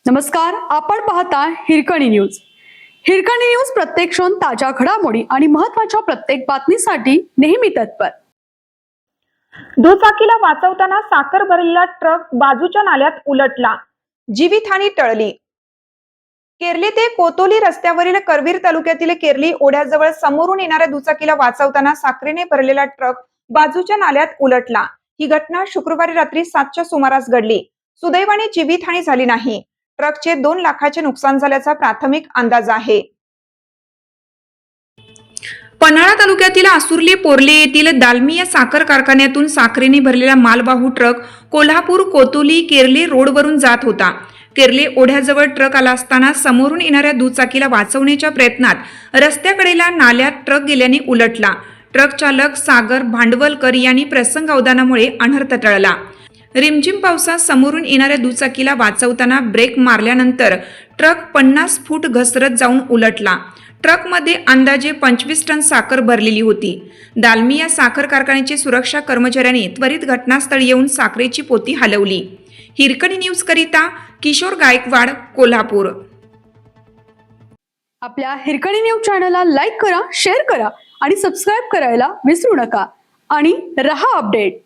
नमस्कार, आपण पाहता हिरकणी न्यूज. हिरकणी न्यूज प्रत्येक क्षण ताज्या घडामोडी आणि महत्त्वाच्या प्रत्येक बातमीसाठी नेहमी तत्पर. दुचाकीला वाचवताना साखर भरलेला ट्रक बाजूच्या नाल्यात उलटला, जीवितहानी टळली. केरली ते कोतोली रस्त्यावरील करवीर तालुक्यातील केरली ओढ्याजवळ समोरून येणाऱ्या दुचाकीला वाचवताना साखरेने भरलेला ट्रक बाजूच्या नाल्यात उलटला. ही घटना शुक्रवारी रात्री 7च्या सुमारास घडली. सुदैवाने जीवितहानी झाली नाही. ट्रकचे 2 लाखाचे नुकसान झाल्याचा प्राथमिक अंदाज आहे. पन्हाळा तालुक्यातील आसुर्ली पोर्ले येथील दालमी या साखर कारखान्यातून साखरेने भरलेला मालवाहू ट्रक कोल्हापूर कोतोली केरली रोडवरून जात होता. केरली ओढ्याजवळ ट्रक आला असताना समोरून येणाऱ्या दुचाकीला वाचवण्याच्या प्रयत्नात रस्त्याकडेला नाल्यात ट्रक गेल्याने उलटला. ट्रक चालक सागर भांडवलकर यांनी प्रसंग अवधानामुळे अनर्थ टळला. रिमझिम पावसात समोरून येणाऱ्या दुचाकीला वाचवताना ब्रेक मारल्यानंतर ट्रक 50 फूट घसरत जाऊन उलटला. ट्रकमध्ये अंदाजे 25 टन साखर भरलेली होती. दालमी या साखर कारखान्याचे सुरक्षा कर्मचाऱ्यांनी त्वरित घटनास्थळी येऊन साखरेची पोती हलवली. हिरकणी न्यूज करिता किशोर गायकवाड, कोल्हापूर. आपल्या हिरकणी न्यूज चॅनलला लाईक करा, शेअर करा आणि सबस्क्राईब करायला विसरू नका आणि रहा अपडेट.